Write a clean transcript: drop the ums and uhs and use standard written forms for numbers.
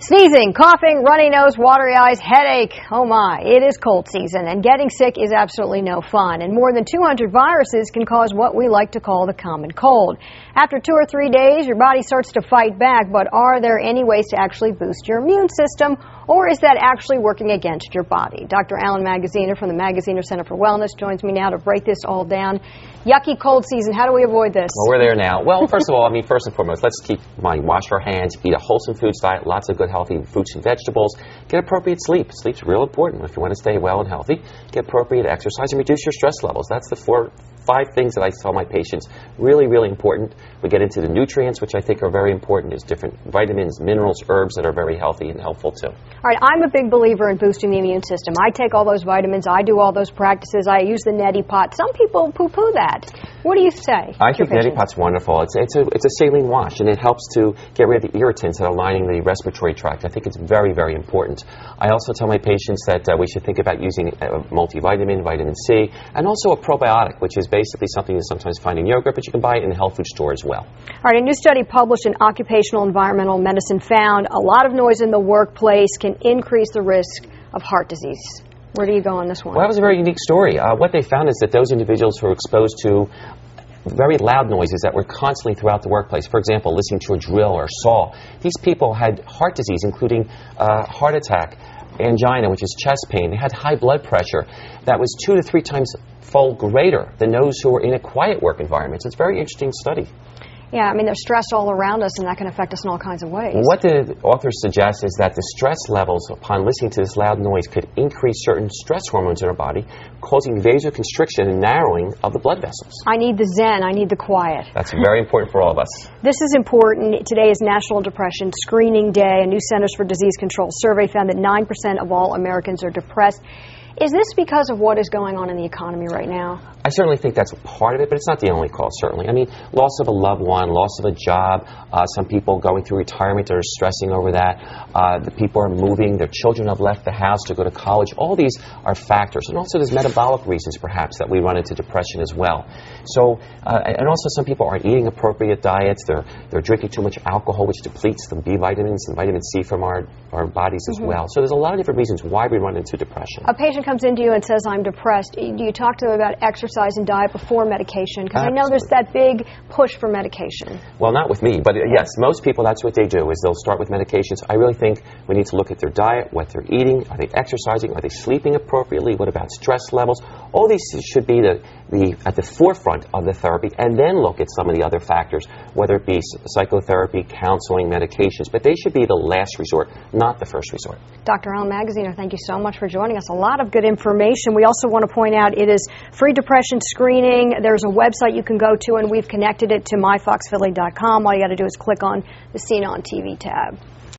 Sneezing, coughing, runny nose, watery eyes, headache. Oh my, it is cold season and getting sick is absolutely no fun. And more than 200 viruses can cause what we like to call the common cold. After 2 or 3 days, your body starts to fight back, but are there any ways to actually boost your immune system, or is that actually working against your body? Dr. Alan Magaziner from the Magaziner Center for Wellness joins me now to break this all down. Yucky cold season, how do we avoid this? Well, we're there now. Well, first of all, first and foremost, let's keep in mind, wash our hands, eat a wholesome foods diet, lots of good healthy fruits and vegetables, get appropriate sleep. Sleep's real important. If you want to stay well and healthy, get appropriate exercise and reduce your stress levels. That's the 5 things that I tell my patients, really, really important. We get into the nutrients, which I think are very important. There's different vitamins, minerals, herbs that are very healthy and helpful too. All right, I'm a big believer in boosting the immune system. I take all those vitamins, I do all those practices, I use the neti pot. Some people poo-poo that. What do you say? I think neti pot's wonderful. It's a saline wash, and it helps to get rid of the irritants that are lining the respiratory tract. I think it's very, very important. I also tell my patients that we should think about using a multivitamin, vitamin C, and also a probiotic, which is basically something you sometimes find in yogurt, but you can buy it in the health food store as well. All right, a new study published in Occupational Environmental Medicine found a lot of noise in the workplace can increase the risk of heart disease. Where do you go on this one? Well, that was a very unique story. What they found is that those individuals who are exposed to very loud noises that were constantly throughout the workplace, for example, listening to a drill or saw, these people had heart disease, including heart attack, angina, which is chest pain. They had high blood pressure that was 2 to 3 times fold greater than those who were in a quiet work environment. So it's a very interesting study. Yeah, I mean, there's stress all around us, and that can affect us in all kinds of ways. What the authors suggest is that the stress levels upon listening to this loud noise could increase certain stress hormones in our body, causing vasoconstriction and narrowing of the blood vessels. I need the zen. I need the quiet. That's very important for all of us. This is important. Today is National Depression Screening Day. A new Centers for Disease Control survey found that 9% of all Americans are depressed. Is this because of what is going on in the economy right now? I certainly think that's a part of it, but it's not the only cause, certainly. I mean, loss of a loved one, loss of a job, some people going through retirement are stressing over that. The people are moving, their children have left the house to go to college. All these are factors. And also there's metabolic reasons, perhaps, that we run into depression as well. So, and also some people aren't eating appropriate diets. They're drinking too much alcohol, which depletes the B vitamins and vitamin C from our bodies as well. So there's a lot of different reasons why we run into depression. A patient comes into you and says, I'm depressed. Do you talk to them about exercise and diet before medication? Because I know there's that big push for medication. Well, not with me, but yes, most people, that's what they do, is they'll start with medications. I really think we need to look at their diet, what they're eating, are they exercising, are they sleeping appropriately, what about stress levels? All these should be at the forefront of the therapy, and then look at some of the other factors, whether it be psychotherapy, counseling, medications, but they should be the last resort, not the first resort. Dr. Alan Magaziner, thank you so much for joining us. A lot of good information. We also want to point out it is free depression screening. There's a website you can go to, and we've connected it to myfoxphilly.com. All you got to do is click on the Scene on TV tab.